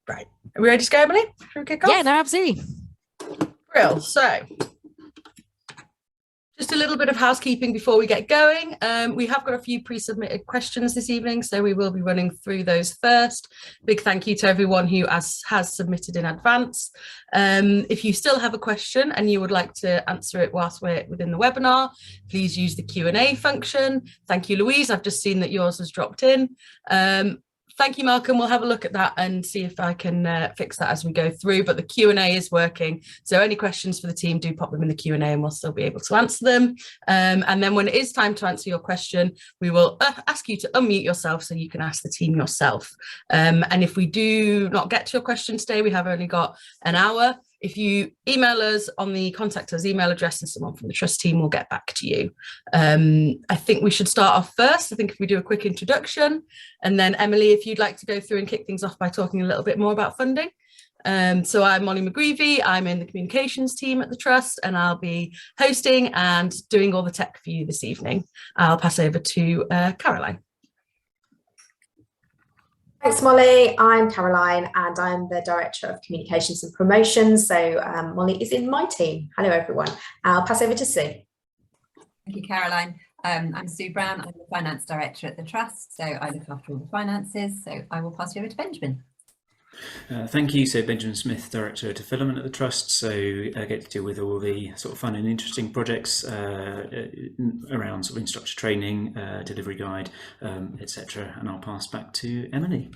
Right. Are we ready to go, Emily? Should we kick off? Yeah, no, absolutely. Brill. So, just a little bit of housekeeping before we get going. We have got a few pre-submitted questions this evening, so we will be running through those first. Big thank you to everyone who has submitted in advance. If you still have a question and you would like to answer it whilst we're within the webinar, please use the Q&A function. Thank you, Louise. I've just seen that yours has dropped in. Thank you, Malcolm. We'll have a look at that and see if I can fix that as we go through, but the Q&A is working. So any questions for the team, do pop them in the Q&A and we'll still be able to answer them. And then when it is time to answer your question, we will ask you to unmute yourself so you can ask the team yourself. And if we do not get to your question today, we have only got an hour. If you email us on the contact us email address and someone from the trust team will get back to you. I think we should start off first. I think if we do a quick introduction and then Emily, if you'd like to go through and kick things off by talking a little bit more about funding. So I'm Molly McGreevy, I'm in the communications team at the Trust and I'll be hosting and doing all the tech for you this evening. I'll pass over to Caroline. Thanks, Molly. I'm Caroline and I'm the Director of Communications and Promotions. So Molly is in my team. Hello, everyone. I'll pass over to Sue. Thank you, Caroline. I'm Sue Brown. I'm the Finance Director at the Trust. So I look after all the finances. So I will pass you over to Benjamin. Thank you. So Benjamin Smith, Director of Development at the Trust. So I get to deal with all the sort of fun and interesting projects around sort of instructor training, delivery guide, etc. And I'll pass back to Emily.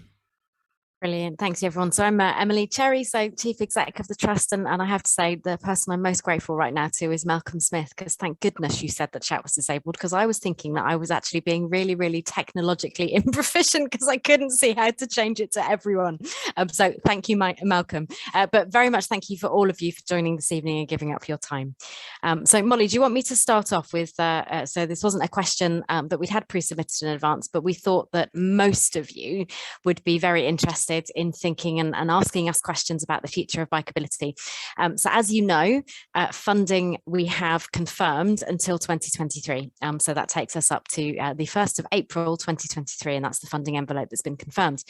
Brilliant. Thanks, everyone. So I'm Emily Cherry, so Chief Exec of the Trust. And I have to say the person I'm most grateful right now to is Malcolm Smith, because thank goodness you said that chat was disabled, because I was thinking that I was actually being really, really technologically improficient because I couldn't see how to change it to everyone. So thank you, Malcolm. But very much thank you for all of you for joining this evening and giving up your time. So Molly, do you want me to start off with, so this wasn't a question that we'd had pre-submitted in advance, but we thought that most of you would be very interested in thinking and asking us questions about the future of bikeability. So as you know, funding we have confirmed until 2023. So that takes us up to the 1st of April 2023, and that's the funding envelope that's been confirmed.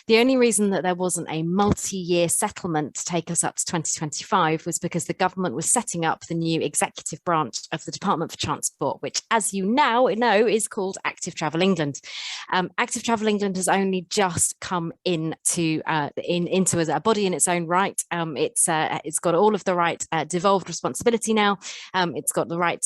The only reason that there wasn't a multi-year settlement to take us up to 2025 was because the government was setting up the new executive branch of the Department for Transport, which, as you now know, is called Active Travel England. Active Travel England has only just come into as a body in its own right. It's got all of the right devolved responsibility now. It's got the right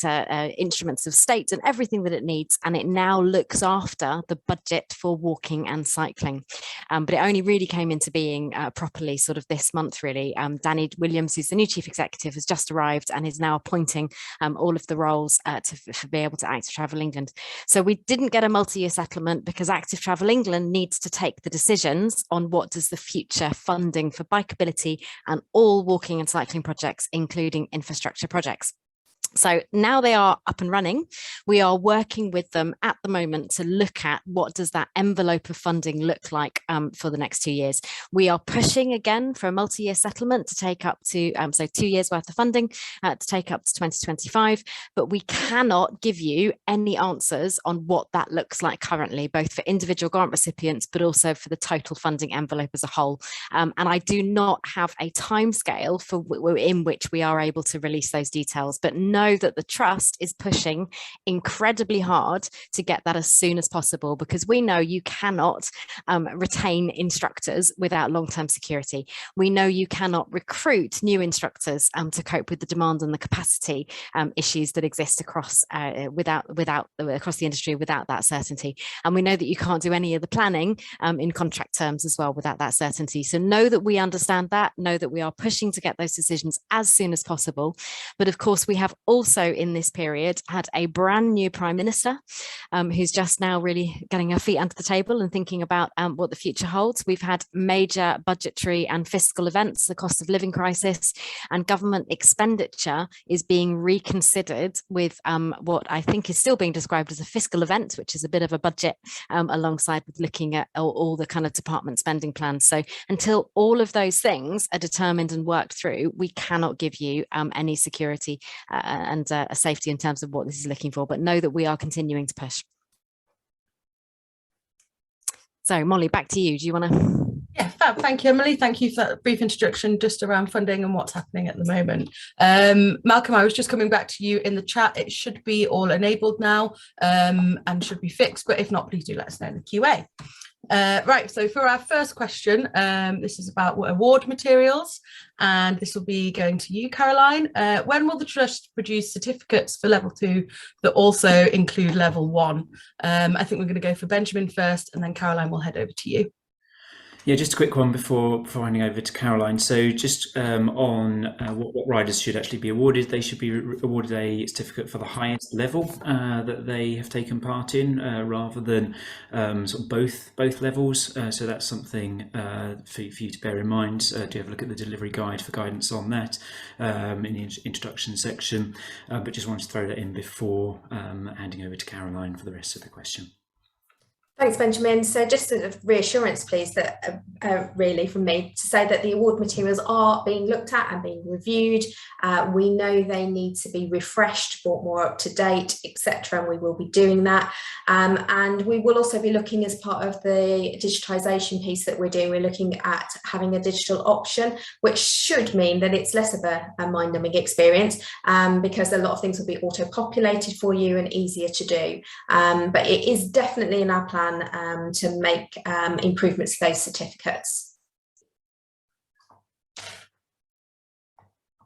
instruments of state and everything that it needs, and it now looks after the budget for walking and cycling. But it only really came into being properly sort of this month, really. Danny Williams, who's the new chief executive, has just arrived and is now appointing all of the roles to be able to Active Travel England. So we didn't get a multi-year settlement because Active Travel England needs to take the decisions on what does the future funding for bikeability and all walking and cycling projects, including infrastructure projects. So now they are up and running. We are working with them at the moment to look at what does that envelope of funding look like for the next 2 years. We are pushing again for a multi-year settlement to take up to, so 2 years worth of funding to take up to 2025, but we cannot give you any answers on what that looks like currently, both for individual grant recipients, but also for the total funding envelope as a whole. And I do not have a timescale for in which we are able to release those details, but know that the Trust is pushing incredibly hard to get that as soon as possible, because we know you cannot retain instructors without long-term security. We know you cannot recruit new instructors to cope with the demand and the capacity issues that exist across across the industry without that certainty. And we know that you can't do any of the planning in contract terms as well without that certainty. So know that we understand that, know that we are pushing to get those decisions as soon as possible. But of course, we have also in this period had a brand new Prime Minister who's just now really getting her feet under the table and thinking about what the future holds. We've had major budgetary and fiscal events, the cost of living crisis, and government expenditure is being reconsidered with what I think is still being described as a fiscal event, which is a bit of a budget alongside with looking at all the kind of department spending plans. So until all of those things are determined and worked through, we cannot give you any security and a safety in terms of what this is looking for, but know that we are continuing to push. So Molly, back to you. Do you want to? Yeah, fab. Thank you, Emily. Thank you for that brief introduction just around funding and what's happening at the moment. Malcolm, I was just coming back to you in the chat. It should be all enabled now and should be fixed, but if not, please do let us know in the QA. Right, so for our first question, this is about award materials, and this will be going to you, Caroline. When will the Trust produce certificates for level 2 that also include level 1? I think we're going to go for Benjamin first, and then Caroline will head over to you. Yeah, just a quick one before handing over to Caroline. So just on what riders should actually be awarded, they should be awarded a certificate for the highest level that they have taken part in, rather than sort of both levels. So that's something for you to bear in mind. Do have a look at the delivery guide for guidance on that in the introduction section. But just wanted to throw that in before handing over to Caroline for the rest of the question. Thanks, Benjamin. So just sort of reassurance, please, that really from me to say that the award materials are being looked at and being reviewed. We know they need to be refreshed, brought more up to date, etc., and we will be doing that. And we will also be looking, as part of the digitisation piece that we're doing, we're looking at having a digital option, which should mean that it's less of a mind-numbing experience, because a lot of things will be auto-populated for you and easier to do. But it is definitely in our plan to make improvements to those certificates.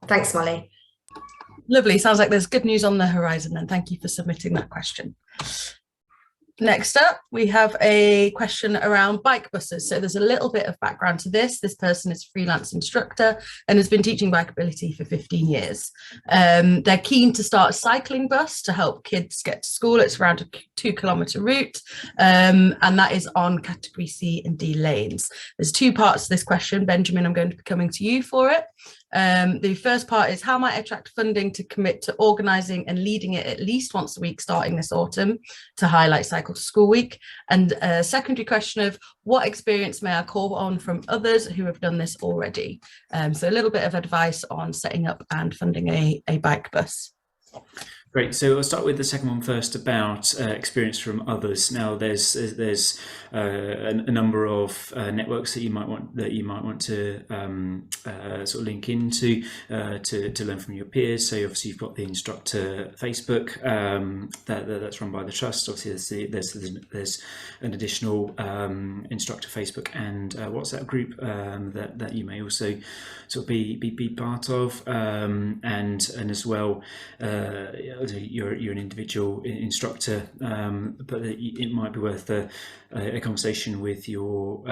Thanks, Molly. Lovely. Sounds like there's good news on the horizon, and thank you for submitting that question. Next up, we have a question around bike buses. So there's a little bit of background to this. This person is a freelance instructor and has been teaching Bikeability for 15 years. They're keen to start a cycling bus to help kids get to school. It's around a 2-kilometre route, and that is on category C and D lanes. There's 2 parts to this question. Benjamin, I'm going to be coming to you for it. The first part is, how might I attract funding to commit to organising and leading it at least once a week starting this autumn to highlight Cycle to School Week? And a secondary question of, what experience may I call on from others who have done this already? So a little bit of advice on setting up and funding a bike bus. Great. So I'll start with the second one first, about experience from others. Now, there's a number of networks that you might want to sort of link into to learn from your peers. So obviously you've got the instructor Facebook that's run by the Trust. Obviously there's an additional instructor Facebook and WhatsApp group that you may also sort of be part of, and as well. You're an individual instructor, but it might be worth a conversation with your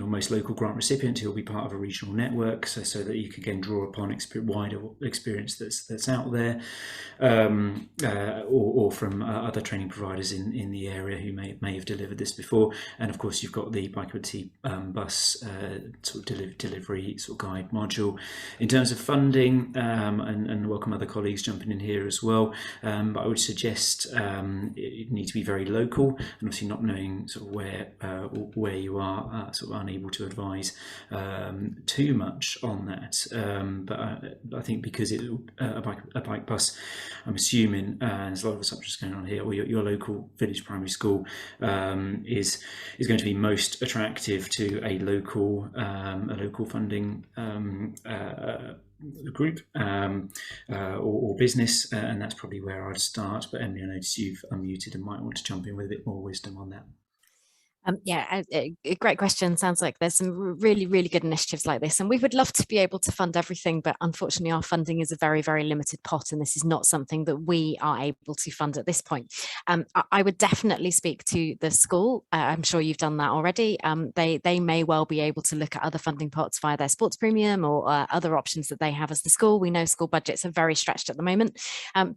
most local grant recipient who will be part of a regional network, so that you can again draw upon wider experience that's out there, or from other training providers in the area who may have delivered this before. And of course, you've got the Bikeability bus sort of delivery sort of guide module. In terms of funding, and welcome other colleagues jumping in here as well, but I would suggest it need to be very local, and obviously not knowing sort of where you are, sort of unable to advise too much on that. But I think because it's a bike bus, I'm assuming, and there's a lot of assumptions going on here, or your local village primary school is going to be most attractive to a local funding group or business, and that's probably where I'd start. But Emily, I notice you've unmuted and might want to jump in with a bit more wisdom on that. Yeah, a great question. Sounds like there's some really, really good initiatives like this, and we would love to be able to fund everything, but unfortunately our funding is a very, very limited pot, and this is not something that we are able to fund at this point. I would definitely speak to the school. I'm sure you've done that already. They may well be able to look at other funding pots via their sports premium or other options that they have as the school. We know school budgets are very stretched at the moment.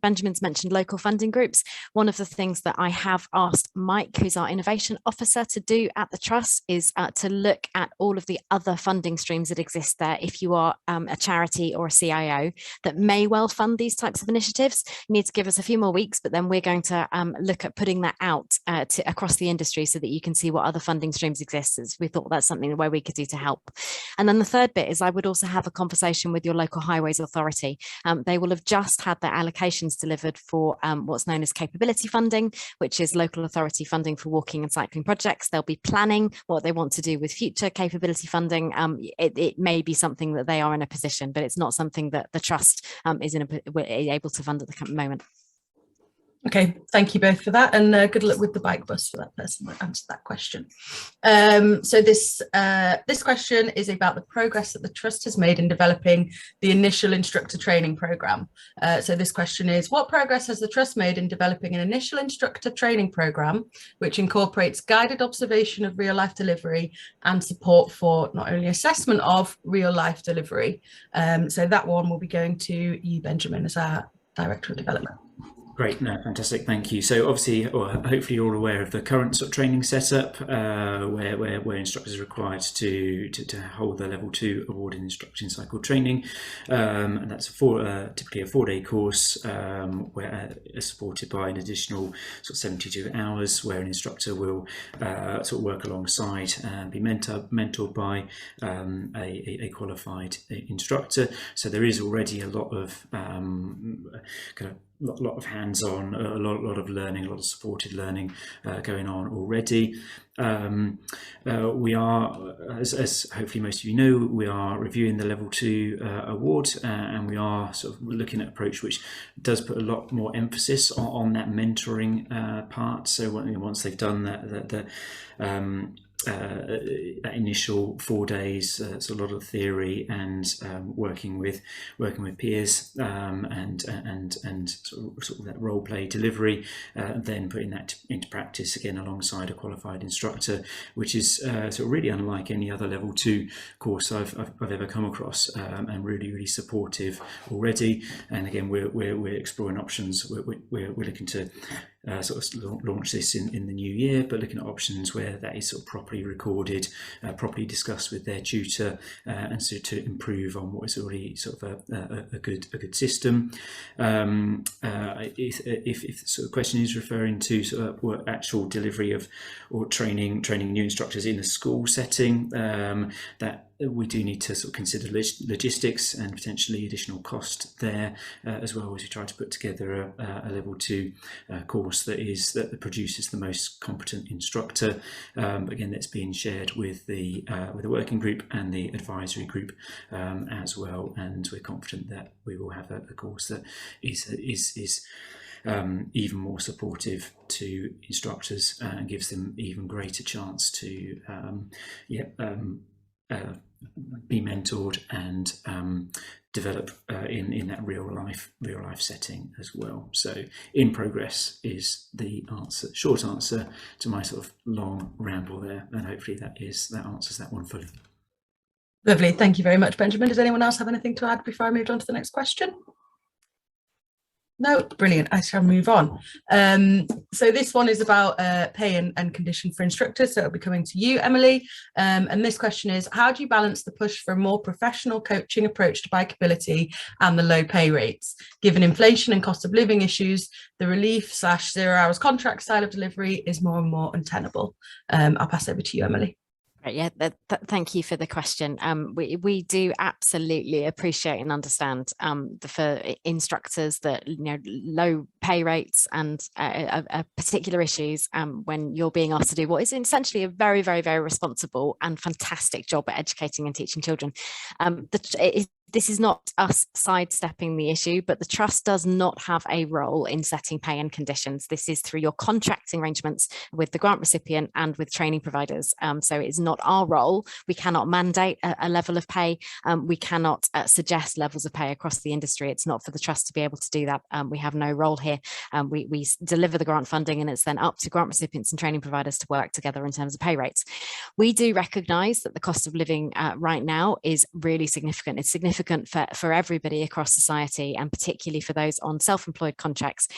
Benjamin's mentioned local funding groups. One of the things that I have asked Mike, who's our innovation officer, to do at the Trust is to look at all of the other funding streams that exist there. If you are a charity or a CIO that may well fund these types of initiatives, you need to give us a few more weeks, but then we're going to look at putting that out across the industry so that you can see what other funding streams exist. As we thought that's something where we could do to help. And then the third bit is I would also have a conversation with your local highways authority. They will have just had their allocations delivered for what's known as capability funding, which is local authority funding for walking and cycling projects. contracts, they'll be planning what they want to do with future capability funding. It may be something that they are in a position, but it's not something that the trust is able to fund at the moment. Okay, thank you both for that, and good luck with the bike bus for that person that answered that question. So this question is about the progress that the trust has made in developing the initial instructor training program. So this question is, what progress has the trust made in developing an initial instructor training program which incorporates guided observation of real life delivery and support for not only assessment of real life delivery? So that one will be going to you, Benjamin, as our Director of Development. Great, no, fantastic, thank you. So obviously, or hopefully you're all aware of the current sort of training setup where instructors are required to hold the level 2 award in instruction cycle training, and that's typically a 4-day course where supported by an additional sort of 72 hours where an instructor will sort of work alongside and be mentored by a qualified instructor. So there is already a lot of lot of hands-on, a lot of learning, a lot of supported learning going on already. We are, as hopefully most of you know, we are reviewing the level 2 award, and we are sort of looking at an approach which does put a lot more emphasis on that mentoring part. So once they've done that initial 4 days, it's a lot of theory and working with peers and sort of that role play delivery, then putting that into practice again alongside a qualified instructor, which is sort of really unlike any other level 2 course I've ever come across, and really supportive already. And again, we're exploring options. We're looking to sort of launch this in the new year, but looking at options where that is sort of properly recorded, properly discussed with their tutor, and so to improve on what is already sort of a good system. If the sort of question is referring to sort of actual delivery of or training new instructors in a school setting, that we do need to sort of consider logistics and potentially additional cost there, as well as we try to put together a level 2 course that produces the most competent instructor. Again, that's being shared with the working group and the advisory group as well, and we're confident that we will have a course that is even more supportive to instructors and gives them even greater chance to be mentored and develop in that real life setting as well. So in progress is the short answer to my sort of long ramble there, and hopefully that answers that one fully. Lovely, thank you very much, Benjamin. Does anyone else have anything to add before I move on to the next question? No, brilliant. I shall move on. So this one is about pay and condition for instructors. So it'll be coming to you, Emily. And this question is, how do you balance the push for a more professional coaching approach to bikeability and the low pay rates? Given inflation and cost of living issues, the relief / 0 hours contract style of delivery is more and more untenable. I'll pass over to you, Emily. Right, yeah, thank you for the question. We do absolutely appreciate and understand for instructors that low pay rates and particular issues when you're being asked to do what is essentially a very, very, very responsible and fantastic job at educating and teaching children. This is not us sidestepping the issue, but the trust does not have a role in setting pay and conditions. This is through your contracting arrangements with the grant recipient and with training providers. So it's not our role. We cannot mandate a level of pay. We cannot suggest levels of pay across the industry. It's not for the trust to be able to do that. We have no role here. We deliver the grant funding, and it's then up to grant recipients and training providers to work together in terms of pay rates. We do recognise that the cost of living right now is really significant. It's significant for everybody across society, and particularly for those on self-employed contracts.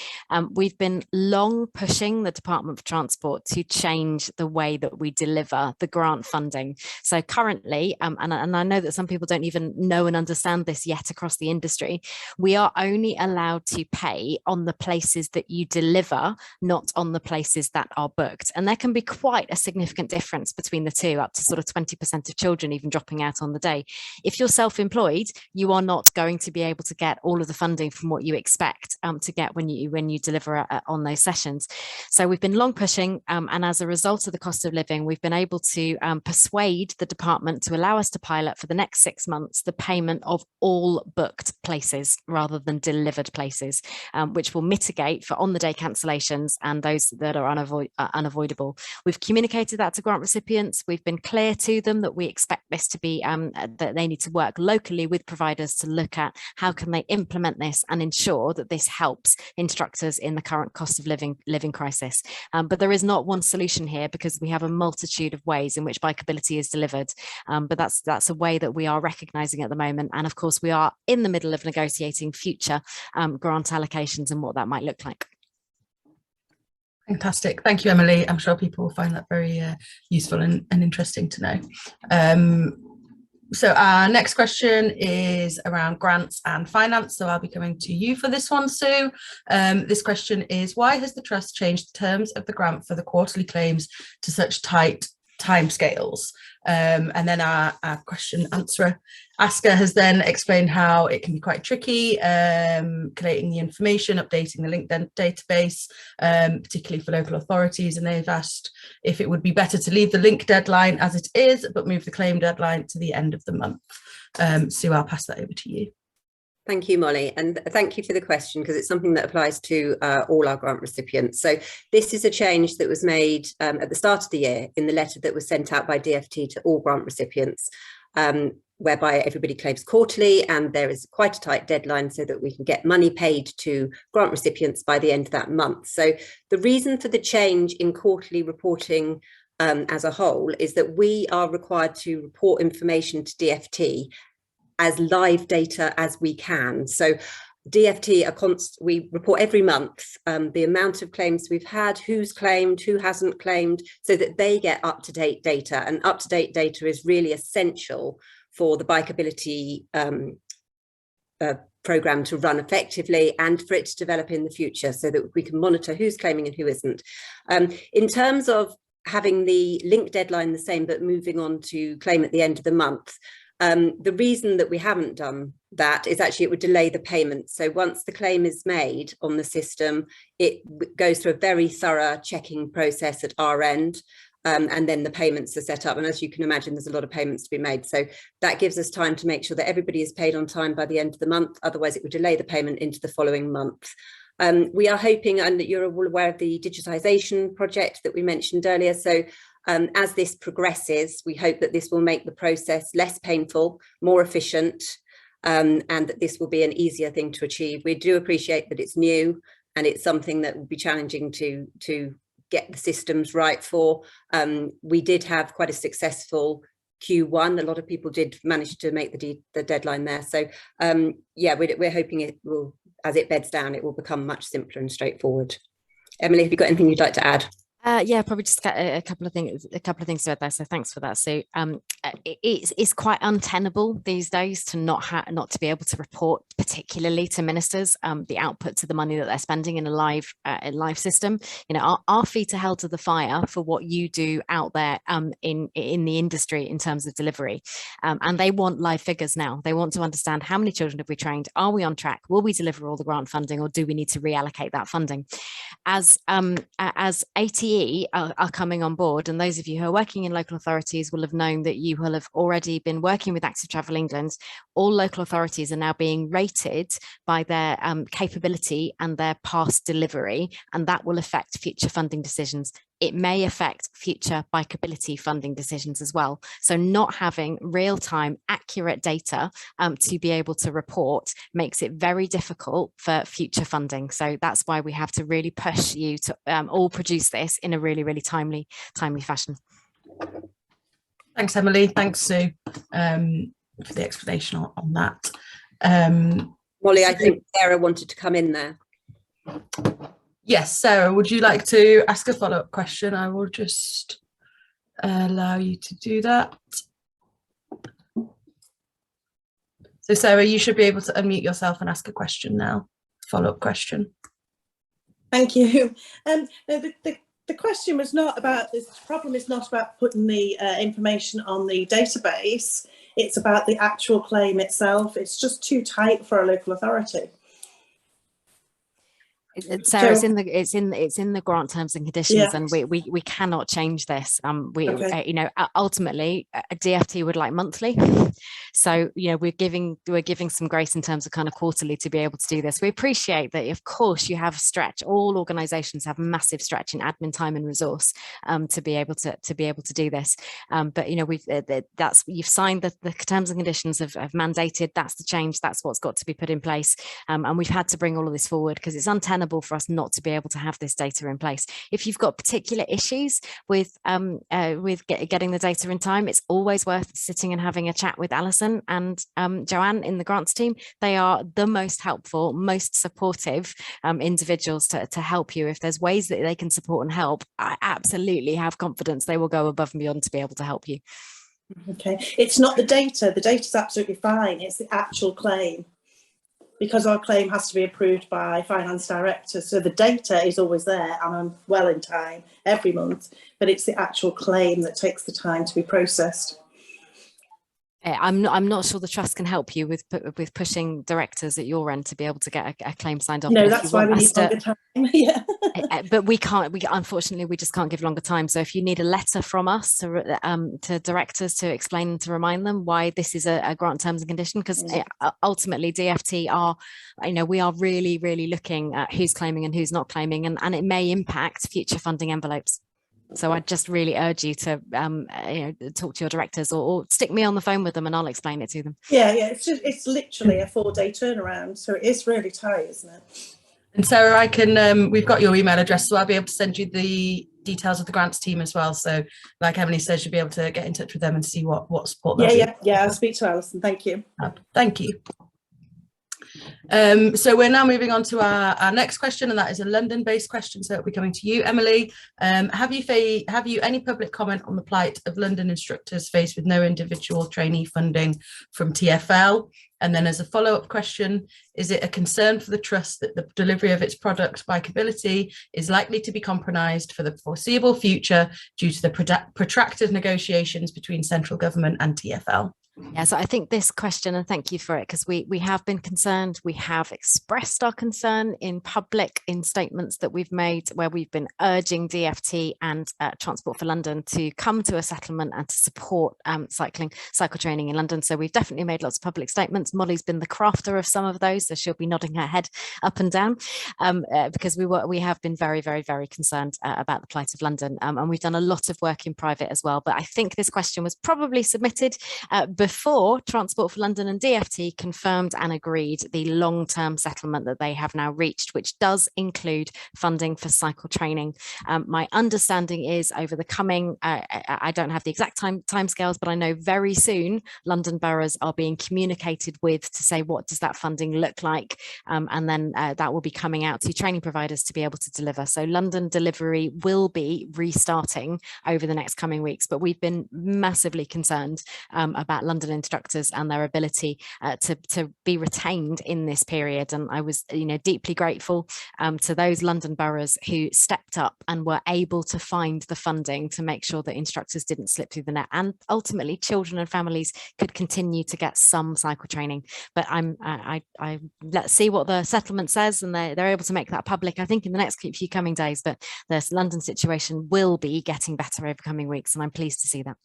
We've been long pushing the Department for Transport to change the way that we deliver the grant funding. So currently, and I know that some people don't even know and understand this yet across the industry, we are only allowed to pay on the places that you deliver, not on the places that are booked. And there can be quite a significant difference between the two, up to sort of 20% of children even dropping out on the day. If you're self-employed, made, you are not going to be able to get all of the funding from what you expect to get when you deliver on those sessions. So we've been long pushing, and as a result of the cost of living, we've been able to persuade the department to allow us to pilot for the next 6 months the payment of all booked places rather than delivered places, which will mitigate for on-the-day cancellations and those that are unavoidable. We've communicated that to grant recipients. We've been clear to them that we expect this to be, that they need to work locally with providers to look at how can they implement this and ensure that this helps instructors in the current cost of living crisis. But there is not one solution here, because we have a multitude of ways in which bikeability is delivered. But that's a way that we are recognising at the moment. And of course, we are in the middle of negotiating future grant allocations and what that might look like. Fantastic. Thank you, Emily. I'm sure people will find that very useful and interesting to know. So our next question is around grants and finance. So I'll be coming to you for this one, Sue. This question is, why has the Trust changed the terms of the grant for the quarterly claims to such tight timescales? And then our question asker has then explained how it can be quite tricky collating the information, updating the linked database, particularly for local authorities, and they've asked if it would be better to leave the link deadline as it is but move the claim deadline to the end of the month. Sue, I'll pass that over to you. Thank you, Molly, and thank you for the question, because it's something that applies to all our grant recipients. So this is a change that was made at the start of the year in the letter that was sent out by DFT to all grant recipients, whereby everybody claims quarterly, and there is quite a tight deadline so that we can get money paid to grant recipients by the end of that month. So the reason for the change in quarterly reporting as a whole is that we are required to report information to DFT as live data as we can. So DFT, we report every month the amount of claims we've had, who's claimed, who hasn't claimed, so that they get up-to-date data. And up-to-date data is really essential for the Bikeability programme to run effectively and for it to develop in the future, so that we can monitor who's claiming and who isn't. In terms of having the link deadline the same but moving on to claim at the end of the month, the reason that we haven't done that is actually it would delay the payment. So once the claim is made on the system, it goes through a very thorough checking process at our end, and then the payments are set up. And as you can imagine, there's a lot of payments to be made. So that gives us time to make sure that everybody is paid on time by the end of the month. Otherwise, it would delay the payment into the following month. We are hoping, and you're all aware of the digitisation project that we mentioned earlier. So as this progresses, we hope that this will make the process less painful, more efficient, and that this will be an easier thing to achieve. We do appreciate that it's new and it's something that will be challenging to get the systems right for. We did have quite a successful Q1. A lot of people did manage to make the deadline there. So yeah, we're hoping it will, as it beds down, it will become much simpler and straightforward. Emily, have you got anything you'd like to add? Yeah, probably just a couple of things to add there. So thanks for that. So it's quite untenable these days to not to be able to report, particularly to ministers, the output to the money that they're spending in a live system. You know, our feet are held to the fire for what you do out there in the industry in terms of delivery, and they want live figures now. They want to understand how many children have we trained, are we on track, will we deliver all the grant funding, or do we need to reallocate that funding? As ATE are coming on board, and those of you who are working in local authorities will have known that you will have already been working with Active Travel England. All local authorities are now being rated by their capability and their past delivery, and that will affect future funding decisions. It may affect future Bikeability funding decisions as well. So not having real-time accurate data to be able to report makes it very difficult for future funding. So that's why we have to really push you to all produce this in a really, really timely fashion. Thanks, Emily. Thanks, Sue, for the explanation on that. Molly, I think Sarah wanted to come in there. Yes, Sarah, would you like to ask a follow-up question? I will just allow you to do that. So, Sarah, you should be able to unmute yourself and ask a question now, follow-up question. Thank you. No, the question was not about, this problem is not about putting the information on the database. It's about the actual claim itself. It's just too tight for a local authority. Sarah, it's in the grant terms and conditions, Yeah. and we cannot change this. Okay. You know, ultimately a DFT would like monthly, so you know we're giving some grace in terms of kind of quarterly to be able to do this. We appreciate that, of course, you have stretch. All organisations have massive stretch in admin time and resource to be able to do this. But you know you've signed the terms and conditions have mandated. That's the change. That's what's got to be put in place, and we've had to bring all of this forward because it's untenable for us not to be able to have this data in place. If you've got particular issues with getting the data in time, it's always worth sitting and having a chat with Alison and Joanne in the grants team. They are the most helpful, most supportive individuals to help you. If there's ways that they can support and help, I absolutely have confidence they will go above and beyond to be able to help you. Okay, it's not the data. The data's absolutely fine. It's the actual claim, because our claim has to be approved by finance director. So the data is always there and I'm well in time every month, but it's the actual claim that takes the time to be processed. I'm not sure the trust can help you with pushing directors at your end to be able to get a claim signed off. No, that's why we need longer time. Yeah. But we unfortunately we just can't give longer time. So if you need a letter from us to directors to explain and to remind them why this is a grant terms and condition, because ultimately DFT are, you know, we are really looking at who's claiming and who's not claiming, and it may impact future funding envelopes. So I just really urge you to you know, talk to your directors or stick me on the phone with them and I'll explain it to them. Yeah, it's literally a 4-day turnaround, so it is really tight, isn't it? And Sarah, I can we've got your email address, so I'll be able to send you the details of the grants team as well. So like Emily says, you'll be able to get in touch with them and see what support they'll do. Yeah, I'll speak to Alison. Thank you. Thank you. So we're now moving on to our next question, and that is a London-based question, so it'll be coming to you, Emily. Have you any public comment on the plight of London instructors faced with no individual trainee funding from TfL? And then as a follow-up question, is it a concern for the trust that the delivery of its product Bikeability is likely to be compromised for the foreseeable future due to the protracted negotiations between central government and TfL? Yeah, so I think this question, and thank you for it, because we have been concerned, we have expressed our concern in public in statements that we've made where we've been urging DFT and Transport for London to come to a settlement and to support cycle training in London. So we've definitely made lots of public statements. Molly's been the crafter of some of those, so she'll be nodding her head up and down because we have been very concerned about the plight of London, and we've done a lot of work in private as well. But I think this question was probably submitted before Transport for London and DFT confirmed and agreed the long-term settlement that they have now reached, which does include funding for cycle training. My understanding is over the coming, I don't have the exact timescales, but I know very soon London boroughs are being communicated with to say what does that funding look like, and then that will be coming out to training providers to be able to deliver. So London delivery will be restarting over the next coming weeks, but we've been massively concerned about London instructors and their ability to be retained in this period. And I was, you know, deeply grateful to those London boroughs who stepped up and were able to find the funding to make sure that instructors didn't slip through the net, and ultimately children and families could continue to get some cycle training. But let's see what the settlement says, and they're able to make that public, I think, in the next few coming days. But the London situation will be getting better over coming weeks, and I'm pleased to see that.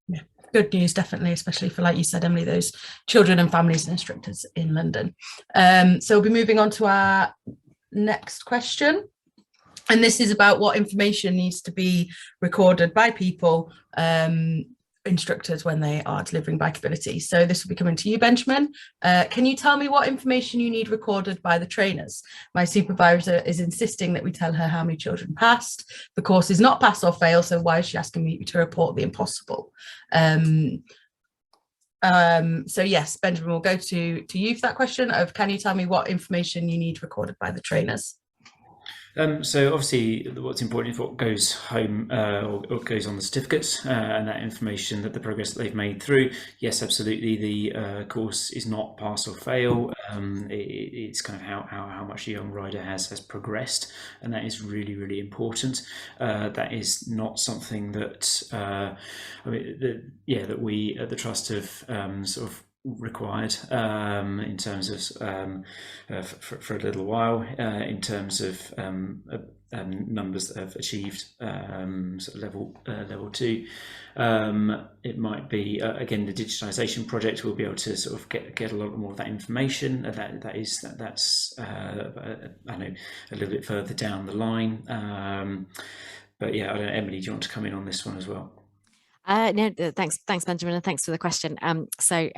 Yeah, good news, definitely, especially for, like you said, Emily, those children and families and instructors in London. So we'll be moving on to our next question. And this is about what information needs to be recorded by people, instructors, when they are delivering Bikeability. So this will be coming to you, Benjamin. Can you tell me what information you need recorded by the trainers? My supervisor is insisting that we tell her how many children passed. The course is not pass or fail, so why is she asking me to report the impossible? So yes, Benjamin, we'll go to you for that question of, can you tell me what information you need recorded by the trainers? So obviously what's important is what goes home or goes on the certificates and that information, that the progress that they've made through. Yes, absolutely, the course is not pass or fail. It's kind of how much a young rider has progressed, and that is really, really important. That is not something that that we at the Trust have sort of required in terms of for a little while in terms of numbers that have achieved sort of level 2. It might be again, the digitisation project will be able to sort of get a lot more of that information. That's I know a little bit further down the line. But yeah, I don't know, Emily, do you want to come in on this one as well? No, thanks, Benjamin, and thanks for the question. So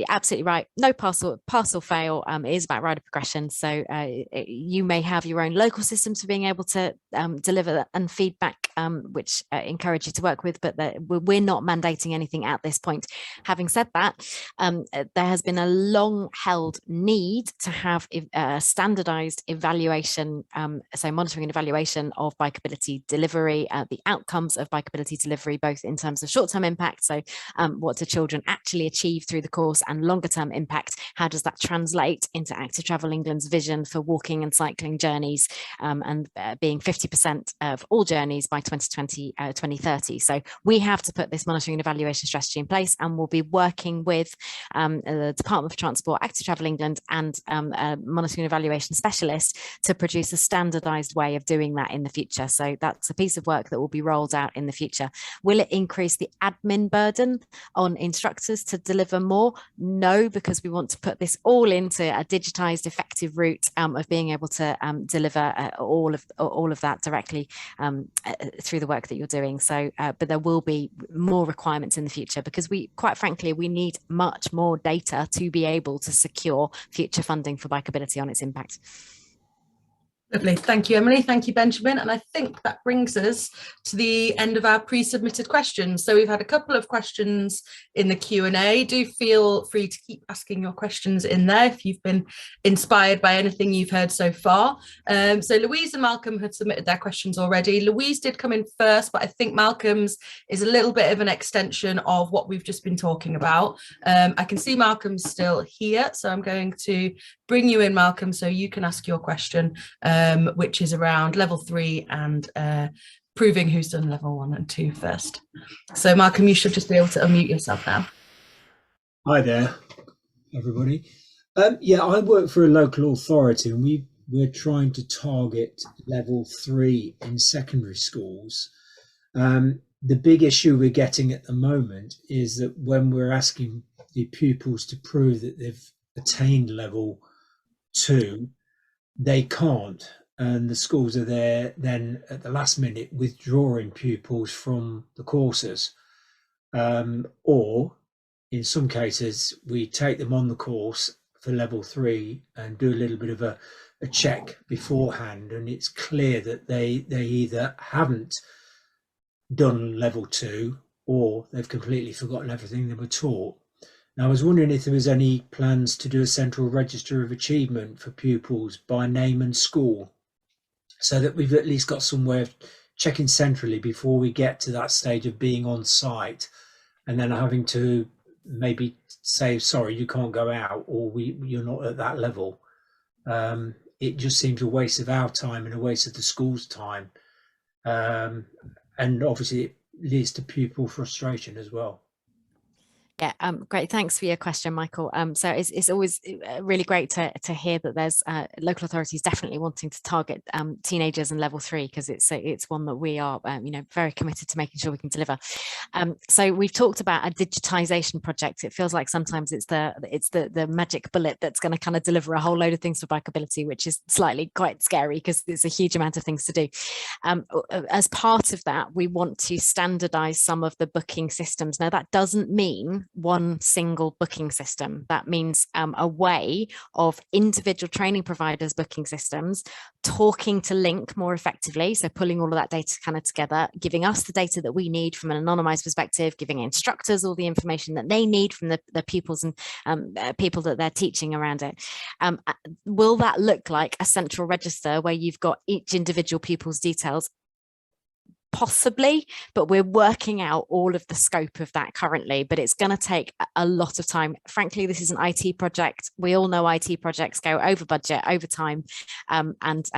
absolutely right. No pass or fail. It is about rider progression. So you may have your own local systems for being able to deliver and feedback, which encourage you to work with, but we're not mandating anything at this point. Having said that, there has been a long-held need to have a standardized evaluation, so monitoring and evaluation of bikeability delivery, the outcomes of bikeability delivery, both in terms of short-term impact, so what do children actually achieve through the course, and longer-term impact, how does that translate into Active Travel England's vision for walking and cycling journeys, and being 50% of all journeys by 2030. So we have to put this monitoring and evaluation strategy in place, and we'll be working with the Department for Transport, Active Travel England, and monitoring and evaluation specialists to produce a standardized way of doing that in the future. So that's a piece of work that will be rolled out in the future. Will it increase the admin burden on instructors to deliver more? No, because we want to put this all into a digitized, effective route of being able to deliver all of that directly through the work that you're doing. So, but there will be more requirements in the future, because quite frankly, we need much more data to be able to secure future funding for Bikeability on its impact. Lovely. Thank you, Emily. Thank you, Benjamin. And I think that brings us to the end of our pre-submitted questions. So we've had a couple of questions in the Q&A. Do feel free to keep asking your questions in there if you've been inspired by anything you've heard so far. So Louise and Malcolm had submitted their questions already. Louise did come in first, but I think Malcolm's is a little bit of an extension of what we've just been talking about. I can see Malcolm's still here, so I'm going to bring you in, Malcolm, so you can ask your question, which is around level 3 and proving who's done level 1 and 2 first. So Malcolm, you should just be able to unmute yourself now. Hi there, everybody. Yeah, I work for a local authority, and we're trying to target level 3 in secondary schools. The big issue we're getting at the moment is that when we're asking the pupils to prove that they've attained level 2, they can't, and the schools are there then at the last minute withdrawing pupils from the courses, or in some cases we take them on the course for level 3 and do a little bit of a check beforehand, and it's clear that they either haven't done level 2 or they've completely forgotten everything they were taught. Now, I was wondering if there was any plans to do a central register of achievement for pupils by name and school, so that we've at least got some way of checking centrally before we get to that stage of being on site and then having to maybe say, sorry, you can't go out, or you're not at that level. It just seems a waste of our time and a waste of the school's time. And obviously it leads to pupil frustration as well. Yeah, great. Thanks for your question, Michael. So it's always really great to hear that there's local authorities definitely wanting to target teenagers and level 3, because it's one that we are very committed to making sure we can deliver. So we've talked about a digitisation project. It feels like sometimes it's the magic bullet that's going to kind of deliver a whole load of things for Bikeability, which is slightly quite scary because there's a huge amount of things to do. As part of that, we want to standardise some of the booking systems. Now, that doesn't mean one single booking system. That means a way of individual training providers' booking systems talking to link more effectively. So pulling all of that data kind of together, giving us the data that we need from an anonymized perspective, giving instructors all the information that they need from the pupils and people that they're teaching around it. Will that look like a central register where you've got each individual pupil's details? Possibly, but we're working out all of the scope of that currently, but it's going to take a lot of time. Frankly, this is an IT project. We all know IT projects go over budget, over time, and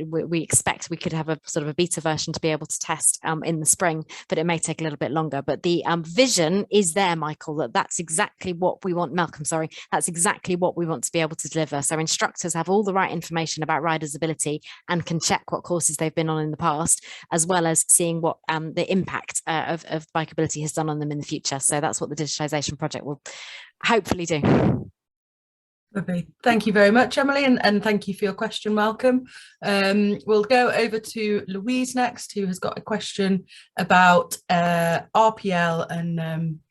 we expect we could have a sort of a beta version to be able to test in the spring, but it may take a little bit longer. But the vision is there, Michael, that's exactly what we want. Malcolm, sorry, that's exactly what we want to be able to deliver. So instructors have all the right information about riders' ability and can check what courses they've been on in the past, as well as seeing what the impact of Bikeability has done on them in the future. So that's what the digitization project will hopefully do. Okay, thank you very much, Emily, and thank you for your question, Malcolm. We'll go over to Louise next, who has got a question about RPL and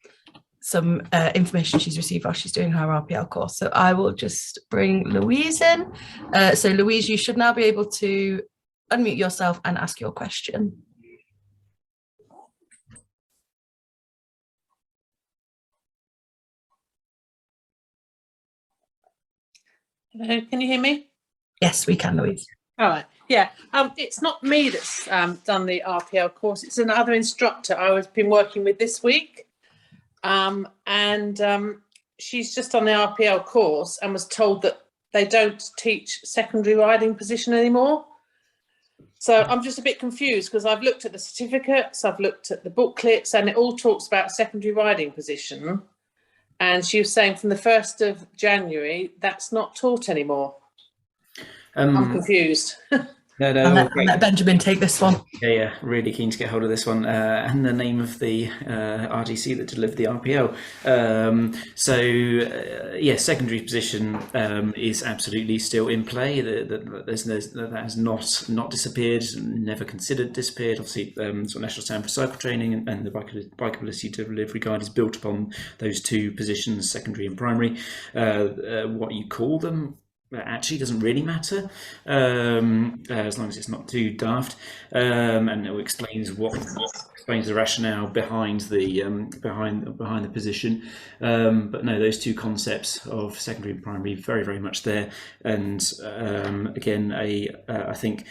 some information she's received while she's doing her RPL course. So I will just bring Louise in. So Louise, you should now be able to unmute yourself and ask your question. Hello, can you hear me? Yes, we can, Louise. All right. Yeah. It's not me that's done the RPL course. It's another instructor I've been working with this week, and she's just on the RPL course and was told that they don't teach secondary riding position anymore. So I'm just a bit confused because I've looked at the certificates, I've looked at the booklets, and it all talks about secondary riding position. And she was saying from the 1st of January, that's not taught anymore. I'm confused. I'll let Benjamin take this one. Yeah, really keen to get hold of this one, and the name of the RDC that delivered the RPL. Yes, secondary position is absolutely still in play. That has not disappeared, never considered disappeared. Obviously, National Standard for Cycle Training and the Bikeability Delivery Guide is built upon those two positions, secondary and primary. What you call them actually doesn't really matter, as long as it's not too daft, and it explains the rationale behind the behind the position. But no, those two concepts of secondary and primary very much there, and again, I think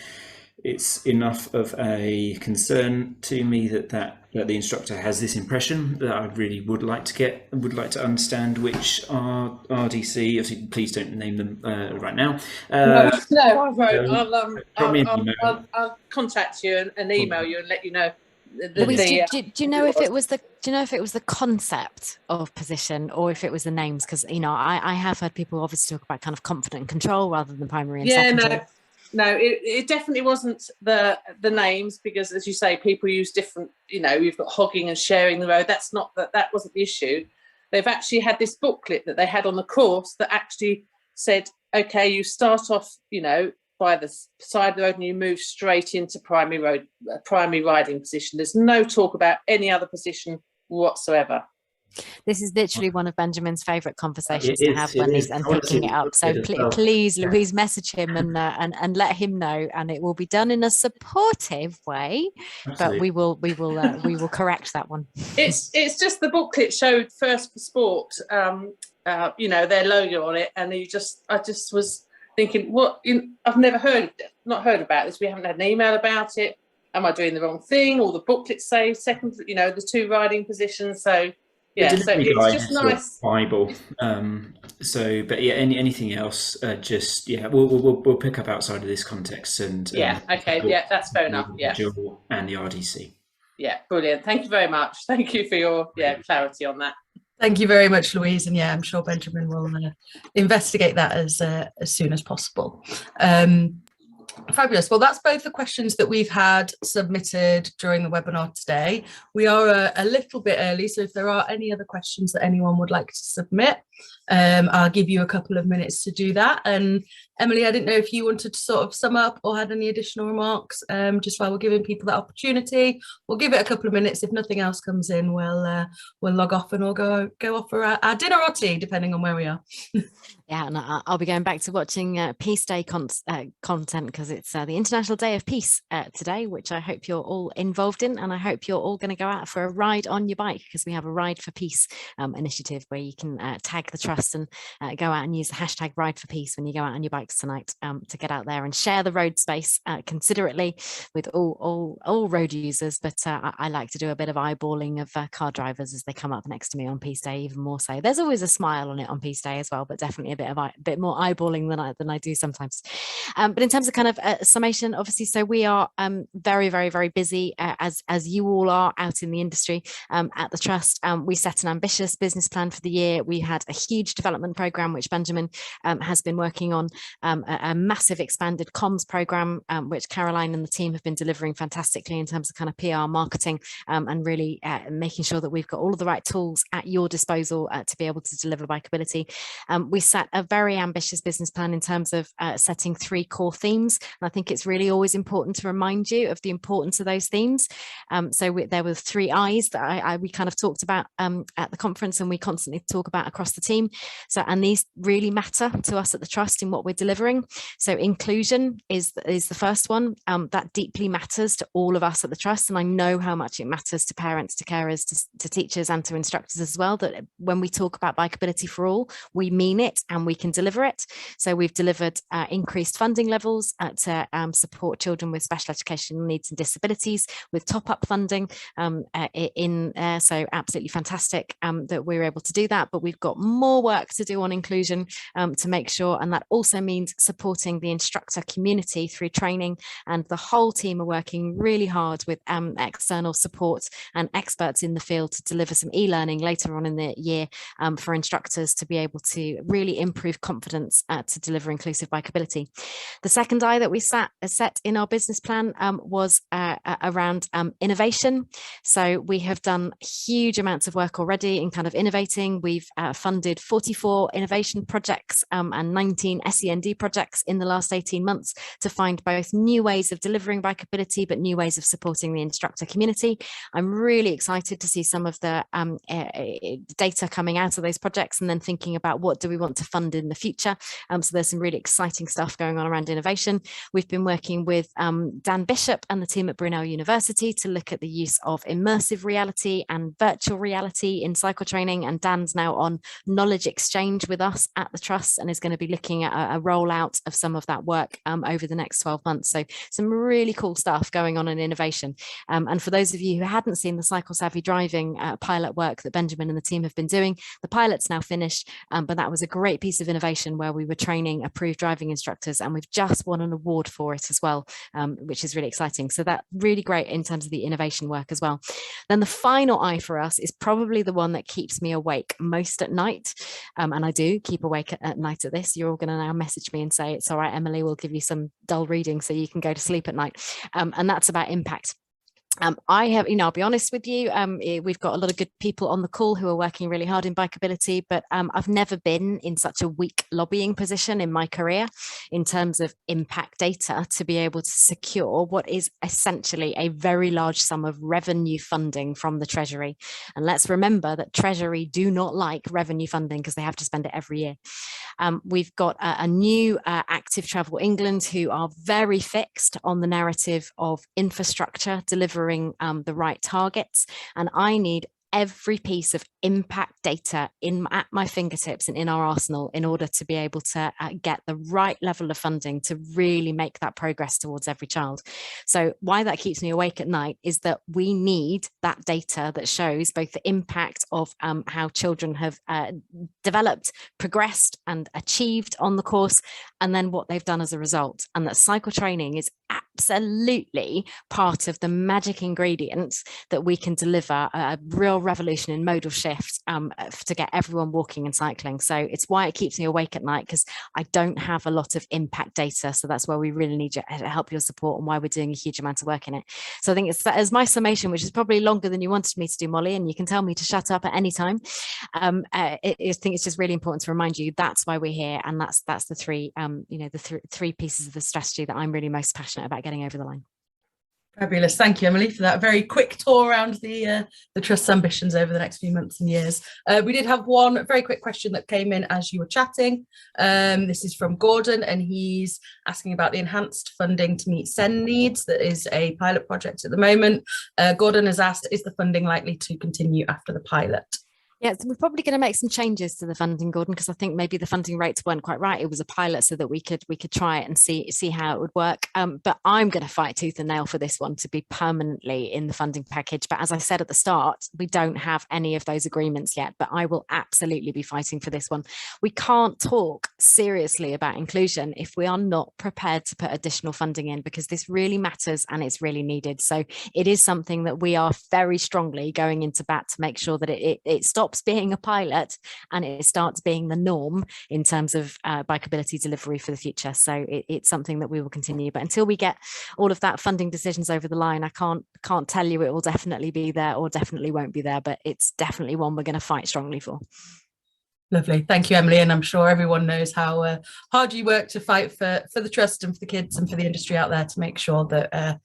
it's enough of a concern to me that the instructor has this impression that I really would like to understand which RDC. Obviously, please don't name them right now. No, I won't. I'll contact you and email you and let you know. Louise, do you know if it was the concept of position or if it was the names? Because I have heard people obviously talk about kind of confident control rather than primary and secondary. No, it definitely wasn't the names, because as you say, people use different, you've got hogging and sharing the road. That wasn't the issue. They've actually had this booklet that they had on the course that actually said, okay, you start off, by the side of the road and you move straight into primary riding position. There's no talk about any other position whatsoever. This is literally one of Benjamin's favourite conversations to have when he's picking it up. So please, Louise, message him and let him know, and it will be done in a supportive way. Absolutely. But we will correct that one. It's just the booklet showed First for Sport, their logo on it, and I just was thinking, what? I've not heard about this. We haven't had an email about it. Am I doing the wrong thing? All the booklets say second, the two riding positions. So. Yeah, so it's just nice. Bible. But yeah, anything else? We'll pick up outside of this context and. Okay. Yeah, that's fair enough. Yeah. And the RDC. Yeah, brilliant. Thank you very much. Thank you for your clarity on that. Thank you very much, Louise. And I'm sure Benjamin will investigate that as soon as possible. Fabulous. Well, that's both the questions that we've had submitted during the webinar today. We are a little bit early, so if there are any other questions that anyone would like to submit, I'll give you a couple of minutes to do that. And Emily, I didn't know if you wanted to sort of sum up or had any additional remarks, just while we're giving people that opportunity. We'll give it a couple of minutes. If nothing else comes in, we'll log off and we'll go off for our dinner or tea, depending on where we are. Yeah, and I'll be going back to watching Peace Day content, because it's the International Day of Peace today, which I hope you're all involved in, and I hope you're all going to go out for a ride on your bike, because we have a Ride for Peace initiative where you can tag the trust and go out and use the hashtag Ride for Peace when you go out on your bikes tonight, to get out there and share the road space considerately with all road users. But I like to do a bit of eyeballing of car drivers as they come up next to me on Peace Day, even more so. There's always a smile on it on Peace Day as well, but definitely a bit more eyeballing than I do sometimes. But in terms of kind of summation, obviously, so we are very, very, very busy, as you all are out in the industry at the Trust. We set an ambitious business plan for the year. We had a huge development program, which Benjamin has been working on, a massive expanded comms program, which Caroline and the team have been delivering fantastically in terms of kind of PR marketing, and really making sure that we've got all of the right tools at your disposal to be able to deliver Bikeability. We set a very ambitious business plan in terms of setting 3 core themes. And I think it's really always important to remind you of the importance of those themes. There were 3 I's that we kind of talked about at the conference, and we constantly talk about across the team. And these really matter to us at the Trust in what we're delivering. So inclusion is the first one. That deeply matters to all of us at the Trust. And I know how much it matters to parents, to carers, to teachers and to instructors as well, that when we talk about Bikeability for all, we mean it and we can deliver it. So we've delivered increased funding levels to support children with special educational needs and disabilities with top-up funding so absolutely fantastic that we're able to do that. But we've got more work to do on inclusion to make sure, and that also means supporting the instructor community through training, and the whole team are working really hard with external support and experts in the field to deliver some e-learning later on in the year for instructors to be able to really improve confidence to deliver inclusive Bikeability. The second I that we set in our business plan was around innovation. So we have done huge amounts of work already in kind of innovating. We've funded 44 innovation projects and 19 SEND projects in the last 18 months to find both new ways of delivering Bikeability, but new ways of supporting the instructor community. I'm really excited to see some of the data coming out of those projects, and then thinking about what do we want to fund in the future. So there's some really exciting stuff going on around innovation. We've been working with Dan Bishop and the team at Brunel University to look at the use of immersive reality and virtual reality in cycle training, and Dan's now on knowledge exchange with us at the Trust and is going to be looking at a rollout of some of that work over the next 12 months. So some really cool stuff going on in innovation. And for those of you who hadn't seen the Cycle Savvy Driving pilot work that Benjamin and the team have been doing, the pilot's now finished, but that was a great piece of innovation where we were training approved driving instructors, and we've just won an award for it as well, which is really exciting. So that's really great in terms of the innovation work as well. Then the final I for us is probably the one that keeps me awake most at night, and I do keep awake at night at this. You're all going to now message me and say, it's all right, Emily, we'll give you some dull reading so you can go to sleep at night, and that's about impact. I have, I'll be honest with you, we've got a lot of good people on the call who are working really hard in Bikeability, but I've never been in such a weak lobbying position in my career in terms of impact data to be able to secure what is essentially a very large sum of revenue funding from the Treasury. And let's remember that Treasury do not like revenue funding because they have to spend it every year. We've got a new Active Travel England who are very fixed on the narrative of infrastructure delivering the right targets, and I need every piece of impact data at my fingertips and in our arsenal in order to be able to get the right level of funding to really make that progress towards every child. So why that keeps me awake at night is that we need that data that shows both the impact of how children have developed, progressed and achieved on the course, and then what they've done as a result. And that cycle training is absolutely part of the magic ingredients that we can deliver a real revolution in modal shift to get everyone walking and cycling. So it's why it keeps me awake at night, because I don't have a lot of impact data. So that's where we really need your help, your support, and why we're doing a huge amount of work in it. So I think it's as my summation, which is probably longer than you wanted me to do, Molly, and you can tell me to shut up at any time. I think it's just really important to remind you that's why we're here, and that's the three three pieces of the strategy that I'm really most passionate about getting over the line. Fabulous. Thank you, Emily, for that very quick tour around the Trust's ambitions over the next few months and years. We did have one very quick question that came in as you were chatting. This is from Gordon, and he's asking about the enhanced funding to meet SEND needs. That is a pilot project at the moment. Gordon has asked, is the funding likely to continue after the pilot? Yeah, so we're probably going to make some changes to the funding, Gordon, because I think maybe the funding rates weren't quite right. It was a pilot so that we could try it and see how it would work. But I'm going to fight tooth and nail for this one to be permanently in the funding package. But as I said at the start, we don't have any of those agreements yet, but I will absolutely be fighting for this one. We can't talk seriously about inclusion if we are not prepared to put additional funding in, because this really matters and it's really needed. So it is something that we are very strongly going into bat to make sure that it stops being a pilot and it starts being the norm in terms of bikeability delivery for the future. So it's something that we will continue, but until we get all of that funding decisions over the line, I can't tell you it will definitely be there or definitely won't be there, but it's definitely one we're going to fight strongly for. Lovely. Thank you, Emily. And I'm sure everyone knows how hard you work to fight for the Trust and for the kids and for the industry out there to make sure that,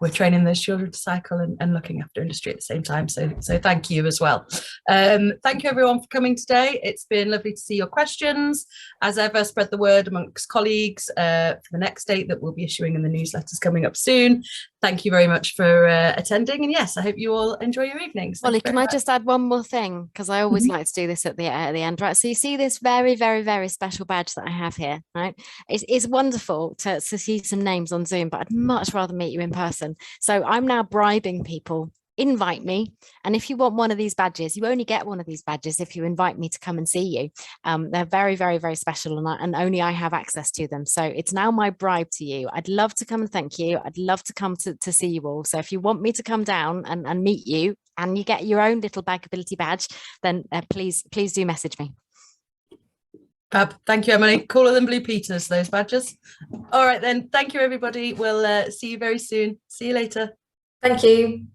we're training those children to cycle and looking after industry at the same time. So thank you as well. Thank you, everyone, for coming today. It's been lovely to see your questions. As ever, spread the word amongst colleagues for the next date that we'll be issuing in the newsletters coming up soon. Thank you very much for attending. And yes, I hope you all enjoy your evenings. Molly, can I just add one more thing? Because I always like to do this at the end, right? So you see this very, very, very special badge that I have here, right? It's wonderful to see some names on Zoom, but I'd much rather meet you in person. So I'm now bribing people. Invite me, and if you want one of these badges, you only get one of these badges if you invite me to come and see you. They're very, very, very special, and only I have access to them. So it's now my bribe to you. I'd love to come and thank you. I'd love to come to see you all. So if you want me to come down and meet you, and you get your own little Bikeability badge, then please do message me. Fab. Thank you, Emily. Cooler than Blue Peters, those badges. All right then. Thank you, everybody. We'll see you very soon. See you later. Thank you.